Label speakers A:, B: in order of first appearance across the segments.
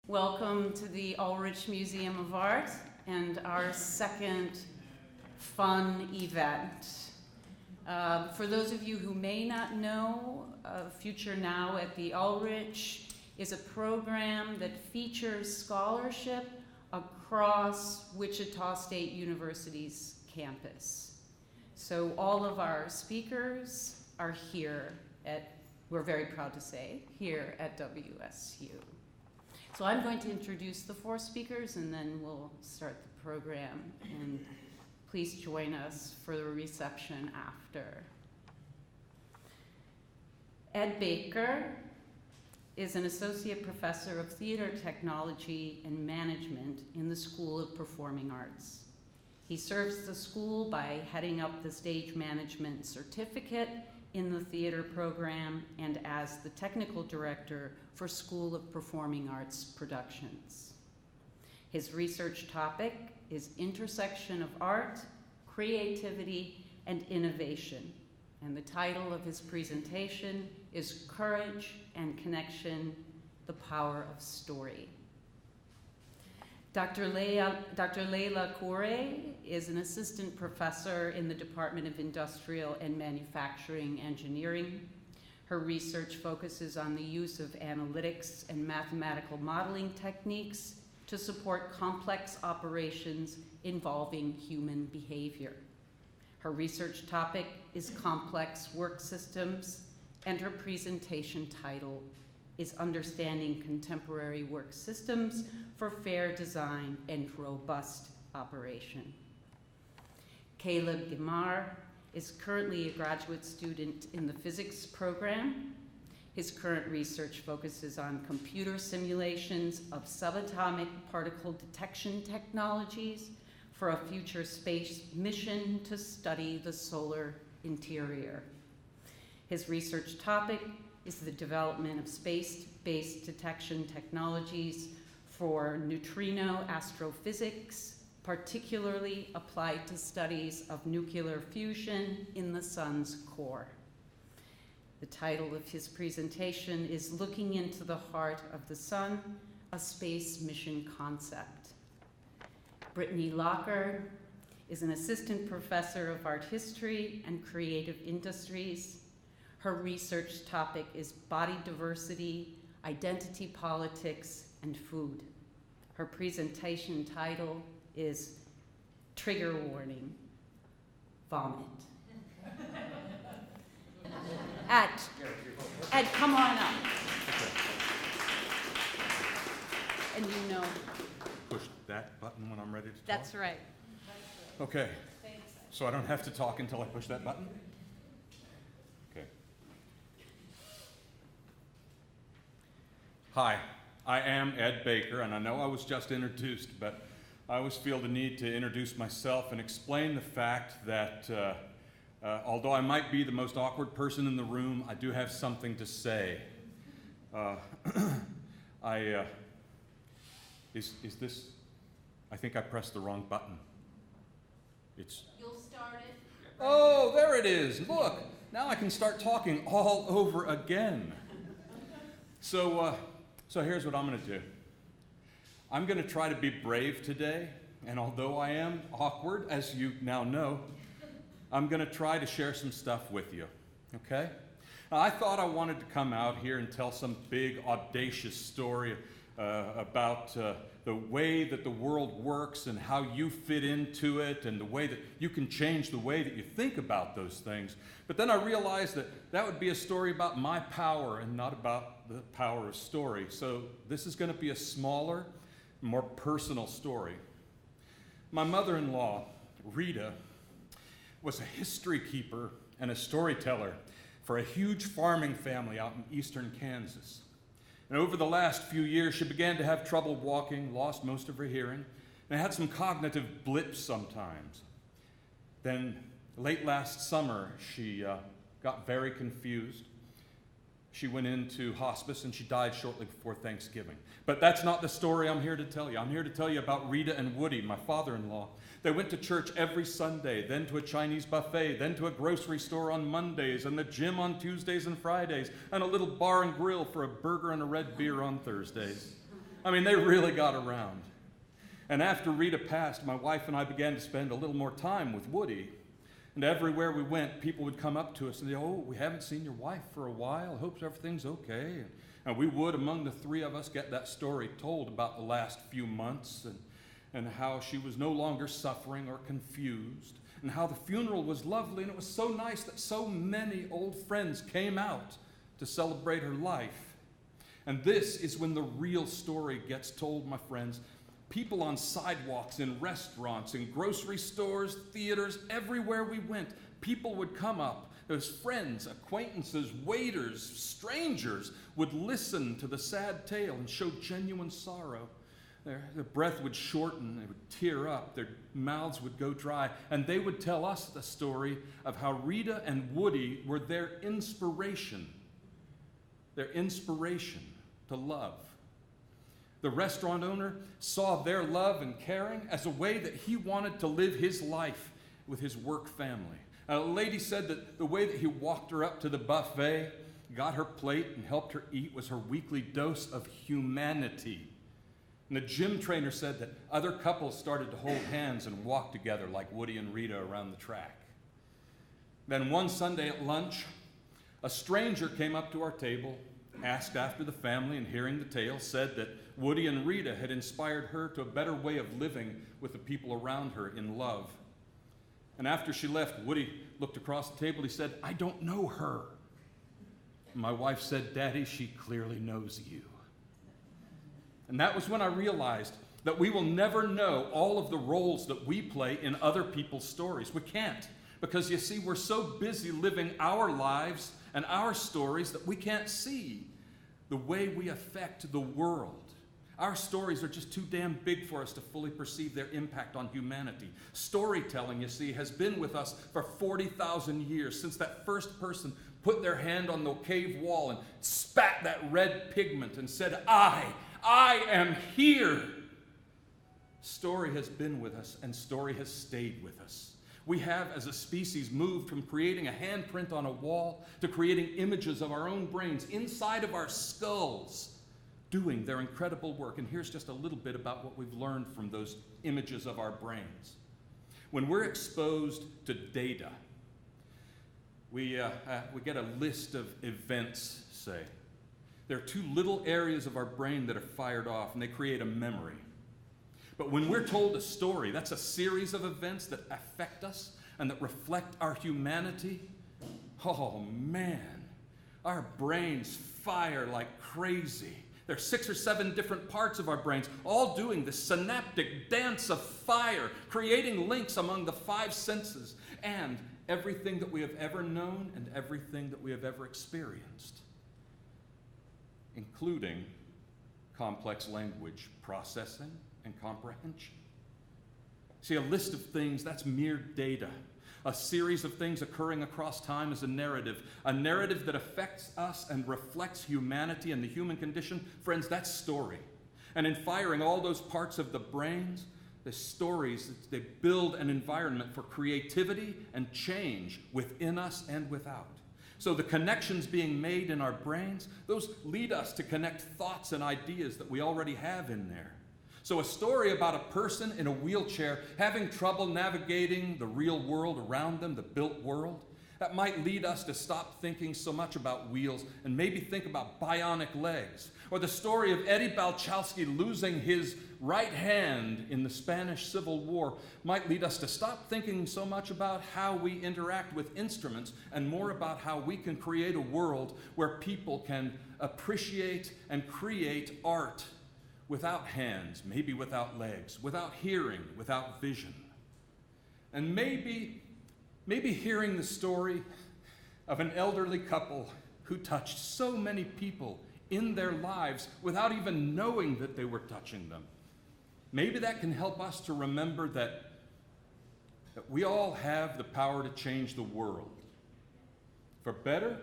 A: Welcome to the Ulrich Museum of Art and our second fun event. For those of you who may not know, Future Now at the Ulrich is a program that features scholarship across Wichita State University's campus. So all of our speakers are here at, we're very proud to say, here at WSU. So I'm going to introduce the four speakers and then we'll start the program. And please join us for the reception after. Ed Baker is an associate professor of theater technology and management in the School of Performing Arts. He serves the school by heading up the stage management certificate in the theater program and as the technical director for School of Performing Arts productions. His research topic is intersection of art, creativity, and innovation. And the title of his presentation is Courage and Connection, the Power of Story. Dr. Laila is an assistant professor in the Department of Industrial and Manufacturing Engineering. Her research focuses on the use of analytics and mathematical modeling techniques to support complex operations involving human behavior. Her research topic is complex work systems, and her presentation title is Understanding Contemporary Work Systems for Fair Design and Robust Operation. Caleb Gimar is currently a graduate student in the physics program. His current research focuses on computer simulations of subatomic particle detection technologies for a future space mission to study the solar interior. His research topic is the development of space-based detection technologies for neutrino astrophysics, particularly applied to studies of nuclear fusion in the sun's core. The title of his presentation is Looking into the Heart of the Sun, a Space Mission Concept. Brittany Lockard is an assistant professor of art history and creative industries. Her research topic is body diversity, identity politics, and food. Her presentation title is Trigger Warning, Vomit. Ed, come on up. And you know.
B: Push that button when I'm ready to talk?
A: That's right.
B: Okay.
A: Thanks.
B: So I don't have to talk until I push that button? Okay. Hi, I am Ed Baker, and I know I was just introduced, but I always feel the need to introduce myself and explain the fact that although I might be the most awkward person in the room, I do have something to say. Is this, I think I pressed the wrong button.
A: You'll start it.
B: Oh, there it is. Look, now I can start talking all over again. So here's what I'm going to do. I'm going to try to be brave today, and although I am awkward, as you now know, I'm going to try to share some stuff with you, okay? Now, I thought I wanted to come out here and tell some big, audacious story about the way that the world works and how you fit into it and the way that you can change the way that you think about those things. But then I realized that that would be a story about my power and not about the power of story. So this is going to be a smaller, more personal story. My mother-in-law, Rita, was a history keeper and a storyteller for a huge farming family out in eastern Kansas. And over the last few years, she began to have trouble walking, lost most of her hearing, and had some cognitive blips sometimes. Then, late last summer, she got very confused. She went into hospice and she died shortly before Thanksgiving. But that's not the story I'm here to tell you. I'm here to tell you about Rita and Woody, my father-in-law. They went to church every Sunday, then to a Chinese buffet, then to a grocery store on Mondays, and the gym on Tuesdays and Fridays, and a little bar and grill for a burger and a red beer on Thursdays. I mean, they really got around. And after Rita passed, my wife and I began to spend a little more time with Woody. And everywhere we went, people would come up to us and say, "Oh, we haven't seen your wife for a while. Hope everything's okay." And we would, among the three of us, get that story told about the last few months and how she was no longer suffering or confused, and how the funeral was lovely, and it was so nice that so many old friends came out to celebrate her life. And this is when the real story gets told, my friends. People on sidewalks, in restaurants, in grocery stores, theaters, everywhere we went, people would come up. Those friends, acquaintances, waiters, strangers would listen to the sad tale and show genuine sorrow. Their breath would shorten, they would tear up, their mouths would go dry, and they would tell us the story of how Rita and Woody were their inspiration to love. The restaurant owner saw their love and caring as a way that he wanted to live his life with his work family. A lady said that the way that he walked her up to the buffet, got her plate, and helped her eat was her weekly dose of humanity. And the gym trainer said that other couples started to hold hands and walk together like Woody and Rita around the track. Then one Sunday at lunch, a stranger came up to our table, asked after the family, and hearing the tale, said that Woody and Rita had inspired her to a better way of living with the people around her in love. And after she left, Woody looked across the table. He said, "I don't know her." And my wife said, "Daddy, she clearly knows you." And that was when I realized that we will never know all of the roles that we play in other people's stories. We can't, because you see, we're so busy living our lives and our stories that we can't see the way we affect the world. Our stories are just too damn big for us to fully perceive their impact on humanity. Storytelling, you see, has been with us for 40,000 years, since that first person put their hand on the cave wall and spat that red pigment and said, I am here. Story has been with us, and story has stayed with us. We have, as a species, moved from creating a handprint on a wall to creating images of our own brains inside of our skulls, doing their incredible work. And here's just a little bit about what we've learned from those images of our brains. When we're exposed to data, we get a list of events, say. There are two little areas of our brain that are fired off, and they create a memory. But when we're told a story, that's a series of events that affect us and that reflect our humanity. Oh man, our brains fire like crazy. There are 6 or 7 different parts of our brains, all doing this synaptic dance of fire, creating links among the 5 senses and everything that we have ever known and everything that we have ever experienced, including complex language processing and comprehension. See, a list of things, that's mere data. A series of things occurring across time is a narrative that affects us and reflects humanity and the human condition. Friends, that's story. And in firing all those parts of the brains, the stories, they build an environment for creativity and change within us and without. So the connections being made in our brains, those lead us to connect thoughts and ideas that we already have in there. So a story about a person in a wheelchair having trouble navigating the real world around them, the built world, that might lead us to stop thinking so much about wheels and maybe think about bionic legs. Or the story of Eddie Balchowski losing his right hand in the Spanish Civil War might lead us to stop thinking so much about how we interact with instruments and more about how we can create a world where people can appreciate and create art without hands, maybe without legs, without hearing, without vision. And maybe hearing the story of an elderly couple who touched so many people in their lives without even knowing that they were touching them. Maybe that can help us to remember that we all have the power to change the world, for better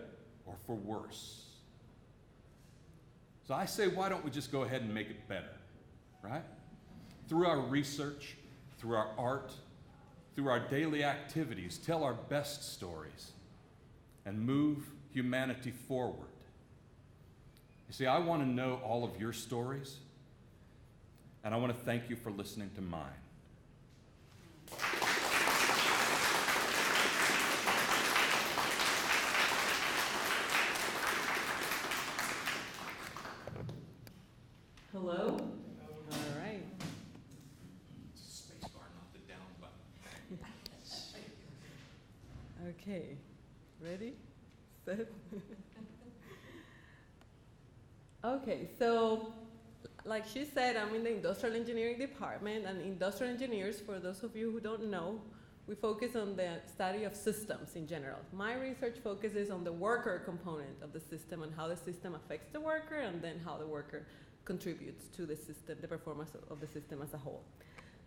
B: or for worse. So I say, why don't we just go ahead and make it better, right? Through our research, through our art, through our daily activities, tell our best stories and move humanity forward. You see, I want to know all of your stories, and I want to thank you for listening to mine.
C: Hello? All right.
B: Space bar, not the down button.
C: Okay. Ready? Set? Okay, so like she said, I'm in the industrial engineering department, and industrial engineers, for those of you who don't know, we focus on the study of systems in general. My research focuses on the worker component of the system and how the system affects the worker, and then how the worker contributes to the system, the performance of the system as a whole.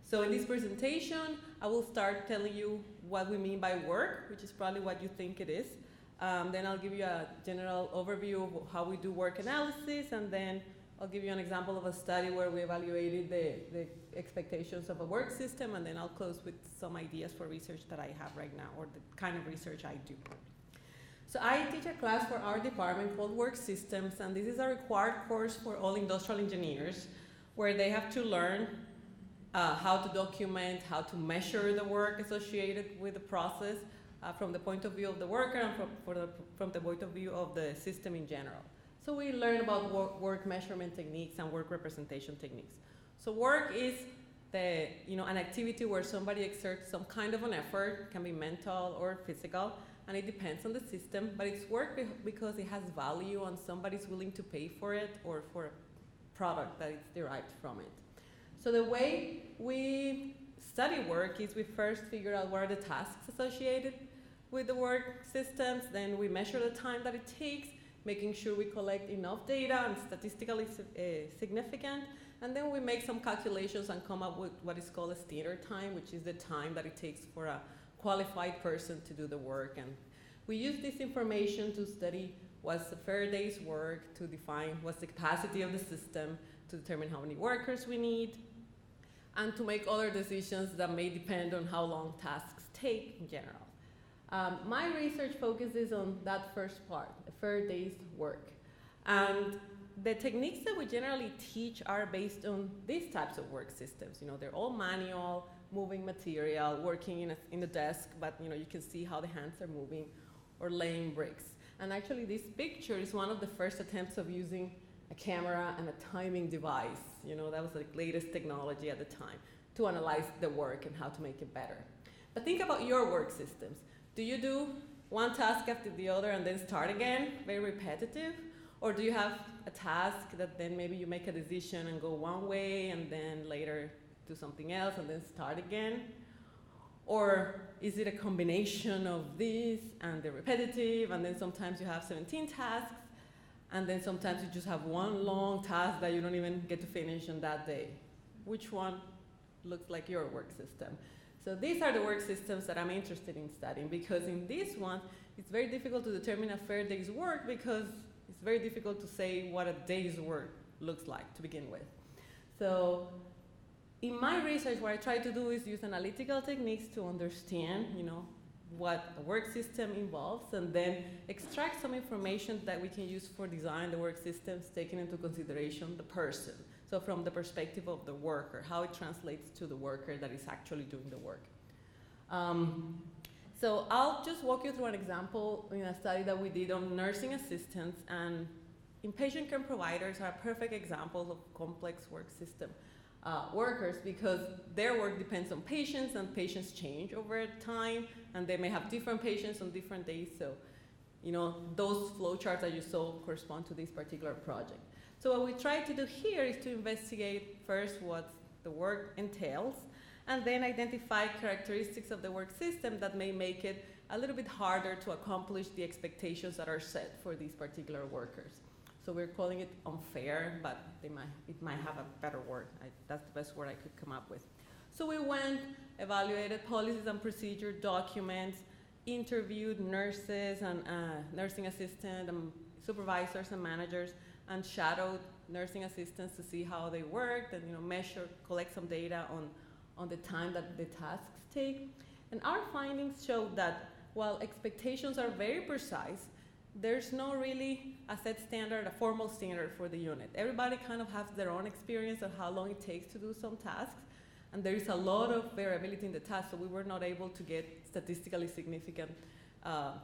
C: So in this presentation, I will start telling you what we mean by work, which is probably what you think it is. Then I'll give you a general overview of how we do work analysis, and then I'll give you an example of a study where we evaluated the expectations of a work system, and then I'll close with some ideas for research that I have right now, or the kind of research I do. So I teach a class for our department called Work Systems, and this is a required course for all industrial engineers, where they have to learn how to document, how to measure the work associated with the process from the point of view of the worker and from the point of view of the system in general. So we learn about work measurement techniques and work representation techniques. So work is an activity where somebody exerts some kind of an effort, can be mental or physical, and it depends on the system, but it's work because it has value and somebody's willing to pay for it or for a product that is derived from it. So the way we study work is we first figure out what are the tasks associated with the work systems, then we measure the time that it takes, making sure we collect enough data and statistically significant, and then we make some calculations and come up with what is called a standard time, which is the time that it takes for a qualified person to do the work. And we use this information to study what's a fair day's work, to define what's the capacity of the system, to determine how many workers we need, and to make other decisions that may depend on how long tasks take in general. My research focuses on that first part, a fair day's work. And the techniques that we generally teach are based on these types of work systems. They're all manual, moving material, working in a desk, but you can see how the hands are moving, or laying bricks. And actually this picture is one of the first attempts of using a camera and a timing device. That was the latest technology at the time to analyze the work and how to make it better. But think about your work systems. Do you do one task after the other and then start again, very repetitive? Or do you have a task that then maybe you make a decision and go one way and then later do something else and then start again? Or is it a combination of this and the repetitive, and then sometimes you have 17 tasks, and then sometimes you just have one long task that you don't even get to finish on that day? Which one looks like your work system? So these are the work systems that I'm interested in studying, because in this one, it's very difficult to determine a fair day's work, because it's very difficult to say what a day's work looks like to begin with. So in my research, what I try to do is use analytical techniques to understand, what a work system involves, and then extract some information that we can use for design the work systems, taking into consideration the person. So from the perspective of the worker, how it translates to the worker that is actually doing the work. So I'll just walk you through an example in a study that we did on nursing assistants, and inpatient care providers are a perfect example of complex work system workers, because their work depends on patients, and patients change over time, and they may have different patients on different days. So, those flowcharts that you saw correspond to this particular project. So what we try to do here is to investigate first what the work entails, and then identify characteristics of the work system that may make it a little bit harder to accomplish the expectations that are set for these particular workers. So we're calling it unfair, but it might have a better word. That's the best word I could come up with. So we went, evaluated policies and procedure documents, interviewed nurses and nursing assistants and supervisors and managers, and shadowed nursing assistants to see how they worked, and measure, collect some data on the time that the tasks take. And our findings showed that while expectations are very precise, there's no really a set standard, a formal standard for the unit. Everybody kind of has their own experience of how long it takes to do some tasks, and there is a lot of variability in the tasks, so we were not able to get statistically significant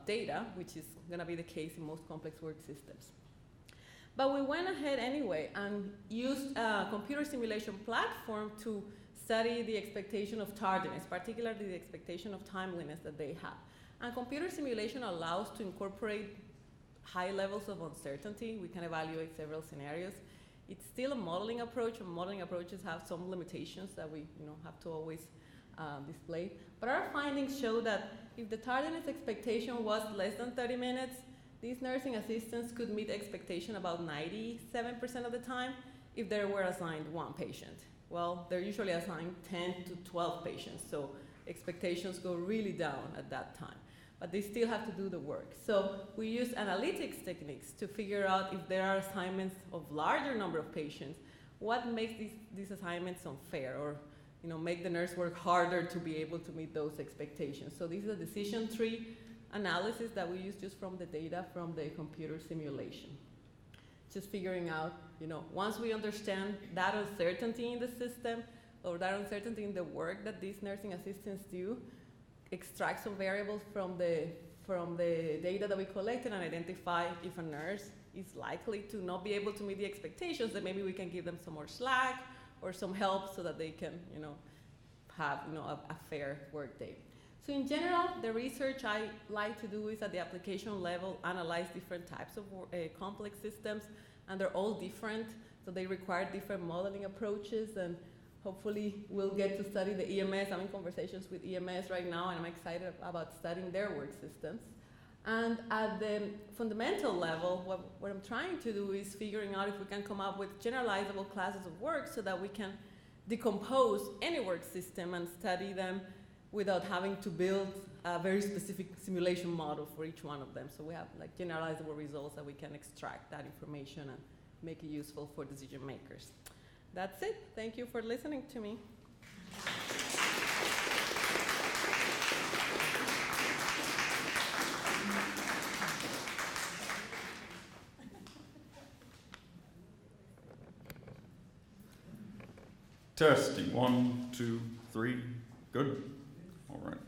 C: data, which is going to be the case in most complex work systems. But we went ahead anyway and used a computer simulation platform to study the expectation of tardiness, particularly the expectation of timeliness that they have. And computer simulation allows to incorporate high levels of uncertainty. We can evaluate several scenarios. It's still a modeling approach, and modeling approaches have some limitations that we have to always display. But our findings show that if the tardiness expectation was less than 30 minutes, these nursing assistants could meet expectation about 97% of the time if they were assigned one patient. Well, they're usually assigned 10 to 12 patients, so expectations go really down at that time. But they still have to do the work. So we use analytics techniques to figure out if there are assignments of larger number of patients, what makes these assignments unfair, or make the nurse work harder to be able to meet those expectations. So this is a decision tree analysis that we use just from the data from the computer simulation. Just figuring out, once we understand that uncertainty in the system, or that uncertainty in the work that these nursing assistants do, extract some variables from the data that we collected and identify if a nurse is likely to not be able to meet the expectations, then maybe we can give them some more slack or some help so that they can, have a fair work day. So in general, the research I like to do is at the application level, analyze different types of complex systems, and they're all different, so they require different modeling approaches, and hopefully we'll get to study the EMS. I'm in conversations with EMS right now, and I'm excited about studying their work systems. And at the fundamental level, what I'm trying to do is figuring out if we can come up with generalizable classes of work so that we can decompose any work system and study them without having to build a very specific simulation model for each one of them. So we have generalizable results that we can extract that information and make it useful for decision makers. That's it. Thank you for listening to me.
B: Testing, 1, 2, 3, good. All right.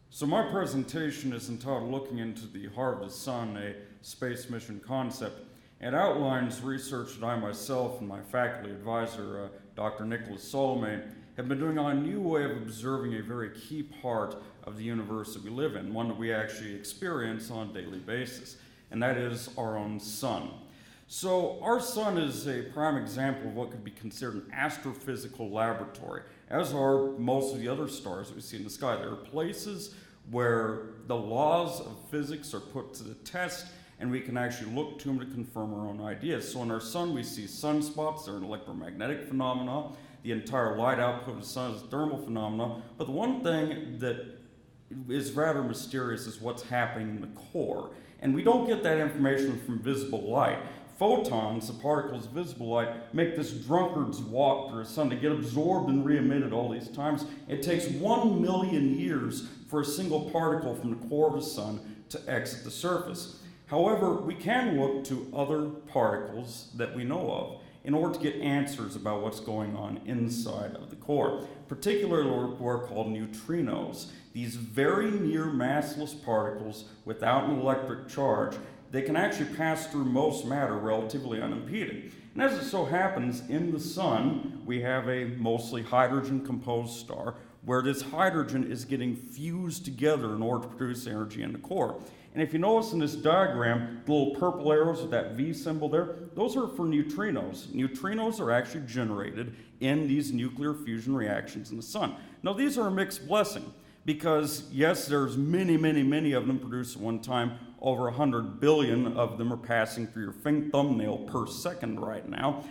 B: So my presentation is entitled Looking into the Heart of the Sun, a Space Mission Concept. It outlines research that I myself and my faculty advisor, Dr. Nicholas Salome, have been doing on a new way of observing a very key part of the universe that we live in, one that we actually experience on a daily basis, and that is our own sun. So our sun is a prime example of what could be considered an astrophysical laboratory, as are most of the other stars that we see in the sky. There are places where the laws of physics are put to the test, and we can actually look to them to confirm our own ideas. So in our sun, we see sunspots. They're an electromagnetic phenomenon. The entire light output of the sun is a thermal phenomenon. But the one thing that is rather mysterious is what's happening in the core. And we don't get that information from visible light. Photons, the particles of visible light, make this drunkard's walk through the sun. They get absorbed and re-emitted all these times. It takes 1 million years for a single particle from the core of the sun to exit the surface. However, we can look to other particles that we know of in order to get answers about what's going on inside of the core. Particularly what are called neutrinos. These very near massless particles without an electric charge, they can actually pass through most matter relatively unimpeded. And as it so happens, in the sun, we have a mostly hydrogen-composed star where this hydrogen is getting fused together in order to produce energy in the core. And if you notice in this diagram, the little purple arrows with that V symbol there, those are for neutrinos. Neutrinos are actually generated in these nuclear fusion reactions in the sun. Now, these are a mixed blessing because, yes, there's many, many, many of them produced at one time. Over 100 billion of them are passing through your thumbnail per second right now.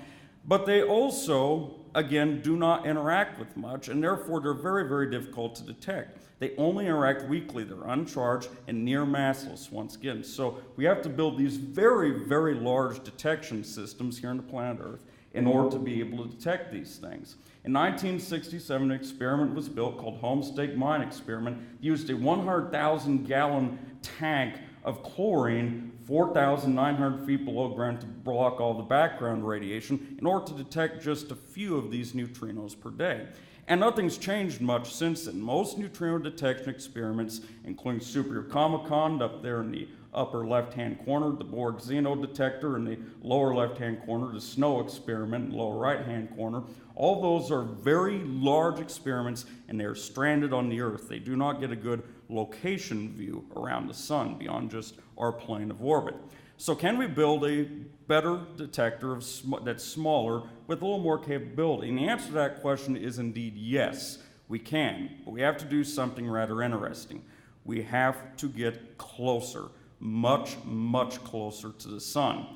B: But they also, again, do not interact with much, and therefore they're very, very difficult to detect. They only interact weakly. They're uncharged and near massless once again. So we have to build these very, very large detection systems here on the planet Earth
D: in order to be able to detect these things. In 1967, an experiment was built called Homestake Mine Experiment, used a 100,000 gallon tank of chlorine 4,900 feet below ground to block all the background radiation in order to detect just a few of these neutrinos per day. And nothing's changed much since then. Most neutrino detection experiments, including Superior-Comicon up there in the upper left-hand corner, the Borg Xeno detector in the lower left-hand corner, the SNOW experiment in the lower right-hand corner, all those are very large experiments, and they're stranded on the Earth. They do not get a good location view around the sun beyond just our plane of orbit. So can we build a better detector that's smaller with a little more capability? And the answer to that question is indeed yes, we can. But we have to do something rather interesting. We have to get closer, much, much closer to the sun.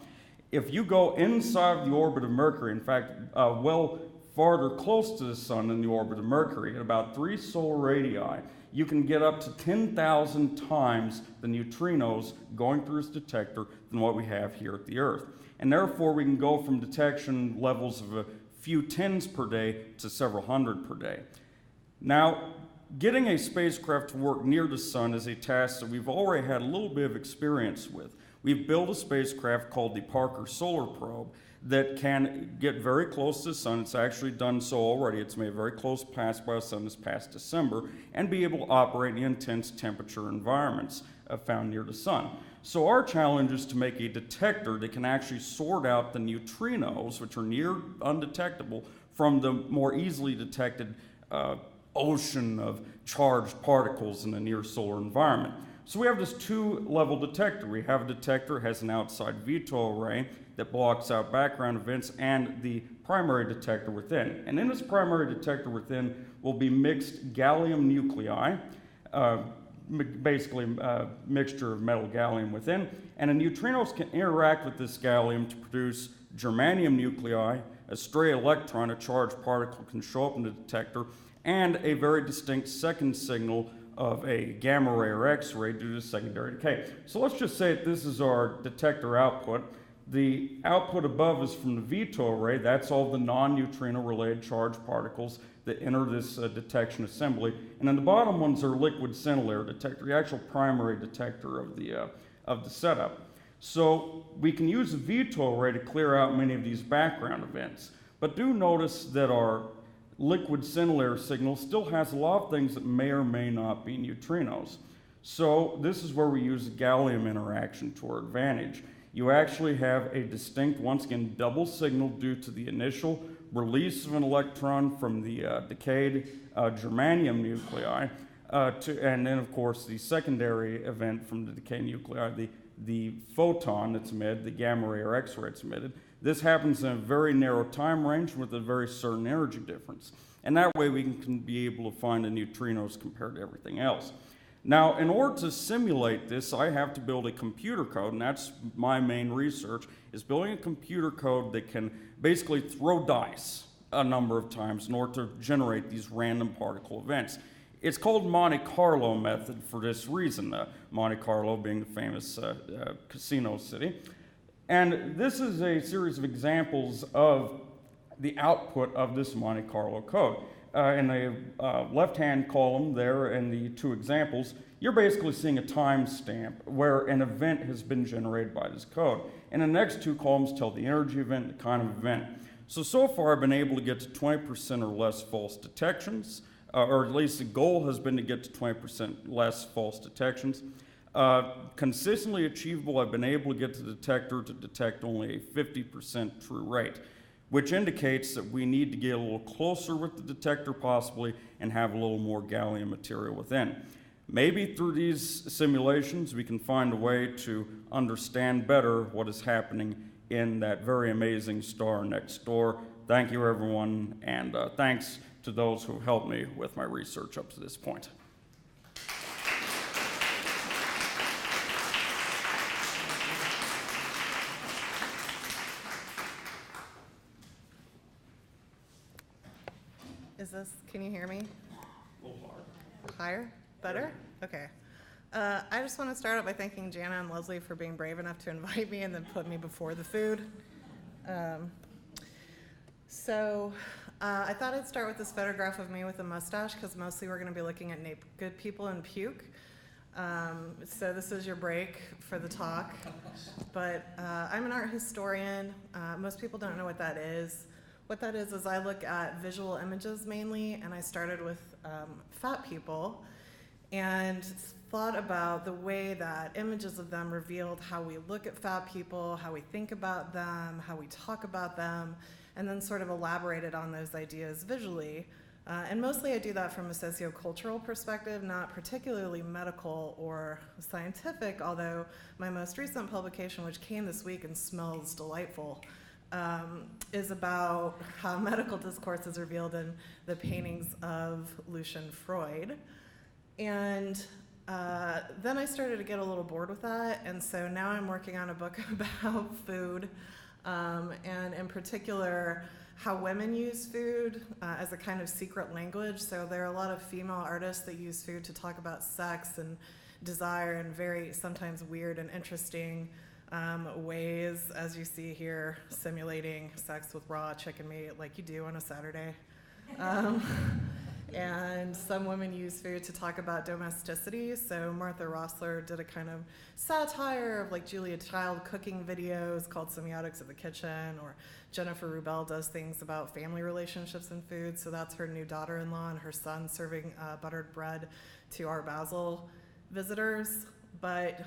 D: If you go inside the orbit of Mercury, in fact, well farther close to the sun than the orbit of Mercury, at about 3 solar radii, you can get up to 10,000 times the neutrinos going through this detector than what we have here at the Earth. And therefore, we can go from detection levels of a few tens per day to several hundred per day. Now, getting a spacecraft to work near the sun is a task that we've already had a little bit of experience with. We've built a spacecraft called the Parker Solar Probe that can get very close to the sun. It's actually done so already. It's made a very close pass by the sun this past December and be able to operate in intense temperature environments found near the sun. So our challenge is to make a detector that can actually sort out the neutrinos, which are near undetectable, from the more easily detected ocean of charged particles in the near solar environment. So we have this 2-level detector. We have a detector that has an outside veto array that blocks out background events and the primary detector within. And in this primary detector within will be mixed gallium nuclei, basically a mixture of metal gallium within, and the neutrinos can interact with this gallium to produce germanium nuclei, a stray electron, a charged particle can show up in the detector, and a very distinct second signal of a gamma ray or X-ray due to secondary decay. So let's just say that this is our detector output. The output above is from the veto array. That's all the non-neutrino related charged particles that enter this detection assembly. And then the bottom ones are liquid scintillary detector, the actual primary detector of the setup. So we can use the veto array to clear out many of these background events. But do notice that our liquid scintillary signal still has a lot of things that may or may not be neutrinos. So this is where we use the gallium interaction to our advantage. You actually have a distinct, once again, double signal due to the initial release of an electron from the decayed germanium nuclei, and then, of course, the secondary event from the decayed nuclei, the photon that's emitted, the gamma ray or X-ray that's emitted. This happens in a very narrow time range with a very certain energy difference. And that way we can be able to find the neutrinos compared to everything else. Now, in order to simulate this, I have to build a computer code, and that's my main research, is building a computer code that can basically throw dice a number of times in order to generate these random particle events. It's called Monte Carlo method for this reason, Monte Carlo being the famous casino city. And this is a series of examples of the output of this Monte Carlo code. In the left-hand column there in the 2 examples, you're basically seeing a timestamp where an event has been generated by this code. And the next 2 columns tell the energy event, the kind of event. So far I've been able to get to 20% or less false detections, or at least the goal has been to get to 20% less false detections. Consistently achievable, I've been able to get the detector to detect only a 50% true rate, which indicates that we need to get a little closer with the detector possibly and have a little more gallium material within. Maybe through these simulations we can find a way to understand better what is happening in that very amazing star next door. Thank you everyone, and thanks to those who helped me with my research up to this point.
E: Can you hear me? A little higher. Better? Okay. I just want to start out by thanking Jana and Leslie for being brave enough to invite me and then put me before the food. So I thought I'd start with this photograph of me with a mustache because mostly we're going to be looking at good people and puke. So this is your break for the talk. But I'm an art historian. Most people don't know what that is. What that is I look at visual images mainly, and I started with fat people and thought about the way that images of them revealed how we look at fat people, how we think about them, how we talk about them, and then sort of elaborated on those ideas visually. And mostly I do that from a sociocultural perspective, not particularly medical or scientific, although my most recent publication, which came this week and smells delightful, is about how medical discourse is revealed in the paintings of Lucian Freud. And then I started to get a little bored with that, and so now I'm working on a book about food, and in particular, how women use food as a kind of secret language. So there are a lot of female artists that use food to talk about sex and desire in very sometimes weird and interesting ways, as you see here, simulating sex with raw chicken meat like you do on a Saturday. And some women use food to talk about domesticity. So Martha Rossler did a kind of satire of like Julia Child cooking videos called Semiotics of the Kitchen, or Jennifer Rubel does things about family relationships and food. So that's her new daughter-in-law and her son serving buttered bread to our Basel visitors. But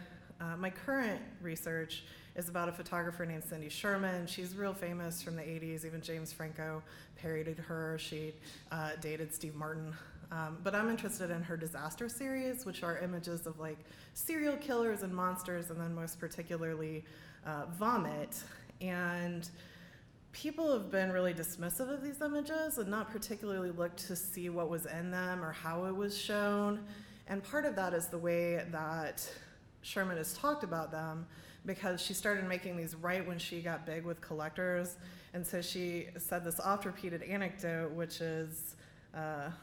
E: my current research is about a photographer named Cindy Sherman. She's real famous from the 80s. Even James Franco parodied her. She dated Steve Martin. But I'm interested in her disaster series, which are images of like serial killers and monsters, and then most particularly vomit. And people have been really dismissive of these images and not particularly looked to see what was in them or how it was shown. And part of that is the way that Sherman has talked about them, because she started making these right when she got big with collectors. And so she said this oft-repeated anecdote, which is, there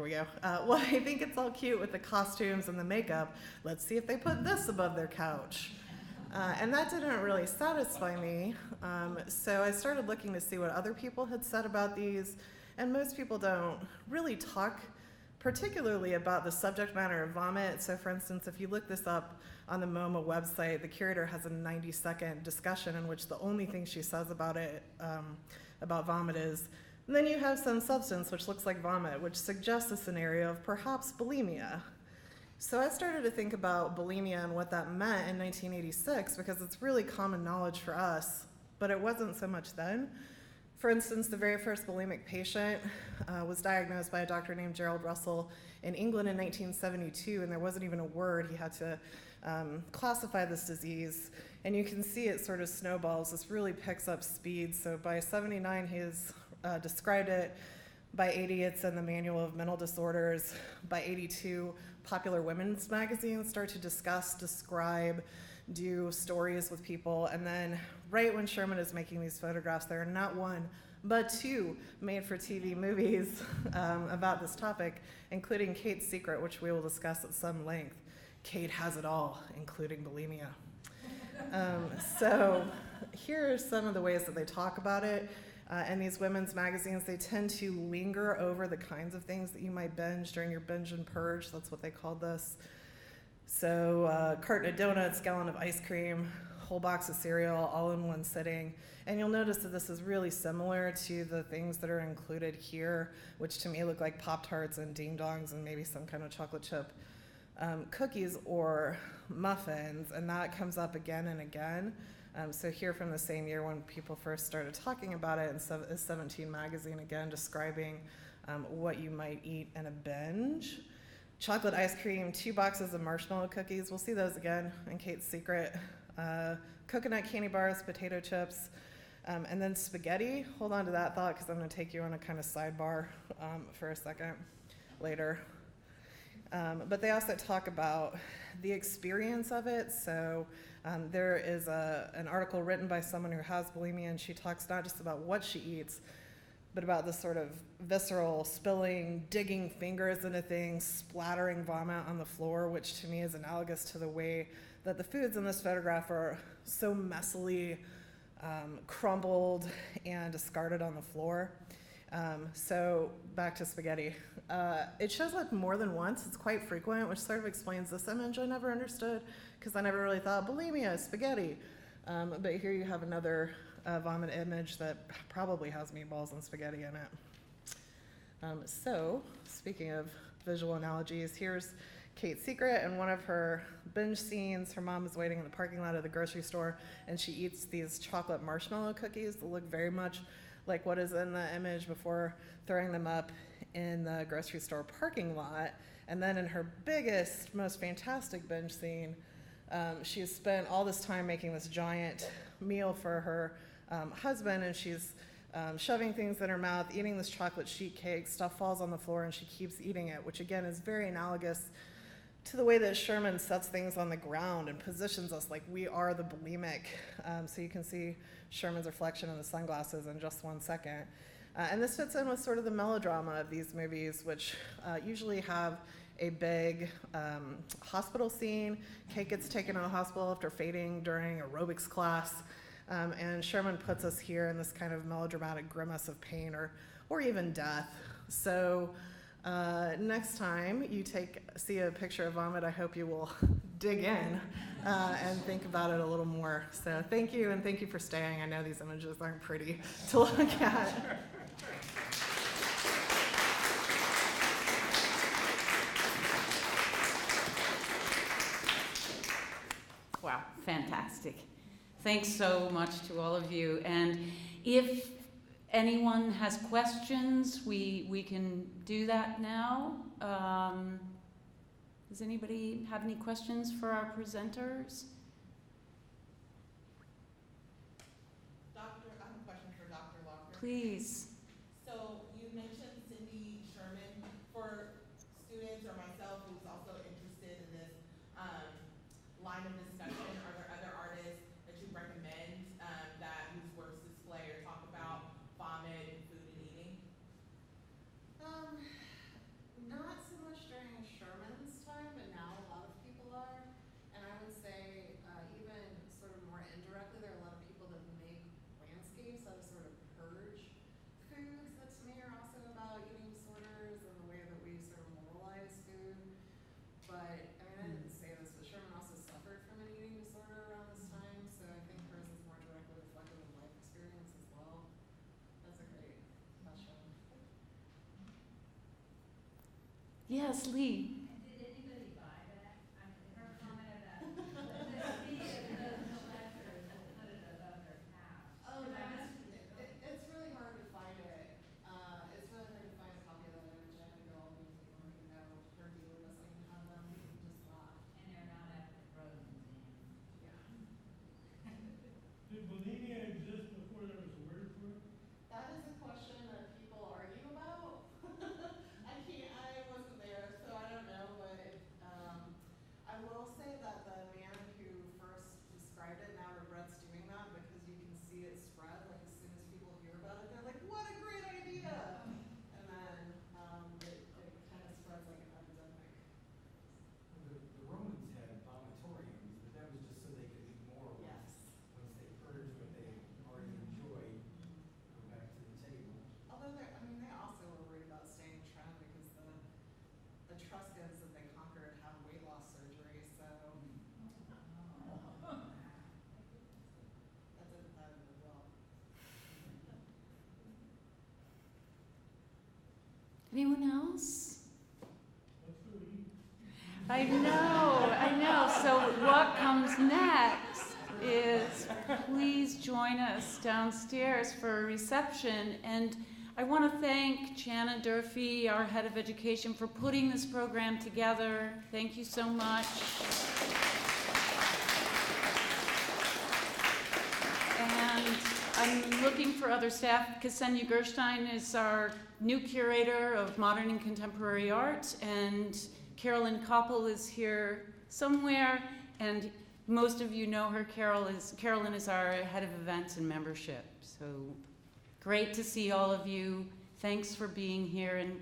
E: we go. Well, I think it's all cute with the costumes and the makeup. Let's see if they put this above their couch. And that didn't really satisfy me. So I started looking to see what other people had said about these. And most people don't really talk particularly about the subject matter of vomit. So for instance, if you look this up on the MoMA website, the curator has a 90-second discussion in which the only thing she says about it, about vomit is, and then you have some substance which looks like vomit, which suggests a scenario of perhaps bulimia. So I started to think about bulimia and what that meant in 1986, because it's really common knowledge for us, but it wasn't so much then. For instance, the very first bulimic patient was diagnosed by a doctor named Gerald Russell in England in 1972, and there wasn't even a word. He had to classify this disease, and you can see it sort of snowballs. This really picks up speed. So by 79, he has described it. By 80, it's in the Manual of Mental Disorders. By 82, popular women's magazines start to discuss, describe, do stories with people, and then right when Sherman is making these photographs, there are not one, but two made-for-TV movies about this topic, including Kate's Secret, which we will discuss at some length. Kate has it all, including bulimia. So here are some of the ways that they talk about it. In these women's magazines, they tend to linger over the kinds of things that you might binge during your binge and purge. That's what they call this. So carton of donuts, gallon of ice cream, whole box of cereal, all in one sitting. And you'll notice that this is really similar to the things that are included here, which to me look like Pop-Tarts and Ding Dongs and maybe some kind of chocolate chip cookies or muffins, and that comes up again and again. So here from the same year when people first started talking about it, in 17 magazine again describing what you might eat in a binge. Chocolate ice cream, 2 boxes of marshmallow cookies. We'll see those again in Kate's Secret. Coconut candy bars, potato chips, and then spaghetti. Hold on to that thought because I'm going to take you on a kind of sidebar for a second later. But they also talk about the experience of it. So there is an article written by someone who has bulimia, and she talks not just about what she eats, but about the sort of visceral spilling, digging fingers into things, splattering vomit on the floor, which to me is analogous to the way that the foods in this photograph are so messily crumbled and discarded on the floor. So back to spaghetti. It shows up more than once. It's quite frequent, which sort of explains this image I never understood because I never really thought bulimia is spaghetti. But here you have another vomit image that probably has meatballs and spaghetti in it. So speaking of visual analogies, here's Kate's secret in one of her binge scenes. Her mom is waiting in the parking lot of the grocery store, and she eats these chocolate marshmallow cookies that look very much like what is in the image before throwing them up in the grocery store parking lot. And then in her biggest, most fantastic binge scene, she's spent all this time making this giant meal for her husband, and she's shoving things in her mouth, eating this chocolate sheet cake, stuff falls on the floor, and she keeps eating it, which again is very analogous to the way that Sherman sets things on the ground and positions us like we are the bulimic. So you can see Sherman's reflection in the sunglasses in just 1 second. And this fits in with sort of the melodrama of these movies, which usually have a big hospital scene. Kate gets taken to the hospital after fainting during aerobics class. And Sherman puts us here in this kind of melodramatic grimace of pain or even death. So next time you see a picture of vomit, I hope you will dig in and think about it a little more. So thank you, and thank you for staying. I know these images aren't pretty to look at.
A: Wow, fantastic. Thanks so much to all of you. And if anyone has questions, we can do that now. Does anybody have any questions for our presenters?
E: I have a question for Dr. Lockard.
A: Please.
F: So you mentioned Cindy Sherman. For students or myself who's also interested in this line of discussion, are there other artists that you recommend whose works display or talk about vomit and food and eating?
E: Not so much during Sherman's time, but now a lot of people are. And I would say even sort of more indirectly, there are a lot of people that make landscapes that sort of purge foods that to me are also about eating disorders and the way that we sort of moralize food. But I mean, I didn't say this, but Sherman also suffered from an eating disorder around this time, so I think hers is more directly reflective of life experience as well. That's a great question.
A: Yes, Lee.
G: Did anybody buy that? I mean, her comment about the speed of the lectures and put it above their house.
E: Oh, no, it's really hard to find it. It's really hard to find a copy of that image. I had to go all the way to the even though her dealer doesn't even have them. Just not.
G: And they're not at the Rose Museum.
E: Yeah.
H: Did bulimia exist before there was a word for it?
E: That is a question that people argue about. I wasn't there, so I don't know, but I will say that the man who first described it now regrets doing that because you can see it spread, like as soon as people hear about it, they're like, what a great idea! And then it kind of spreads like an epidemic.
I: The Romans had vomitoriums, but that was just so they could eat more
E: Yes.
I: once they purged what they already enjoyed, go back to the table.
E: Although they also were worried about staying in trend because the Etruscans that they conquered had weight loss surgery, so that didn't happen as well.
A: Anyone else?
H: Let's go eat.
A: I know. So what comes next is please join us downstairs for a reception. And I want to thank Jana Durfee, our head of education, for putting this program together. Thank you so much. And I'm looking for other staff. Ksenia Gerstein is our new curator of modern and contemporary art, and Carolyn Koppel is here somewhere, and most of you know her. Carolyn is our head of events and membership. So great to see all of you. Thanks for being here, and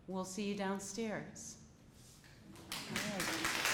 A: we'll see you downstairs. All right.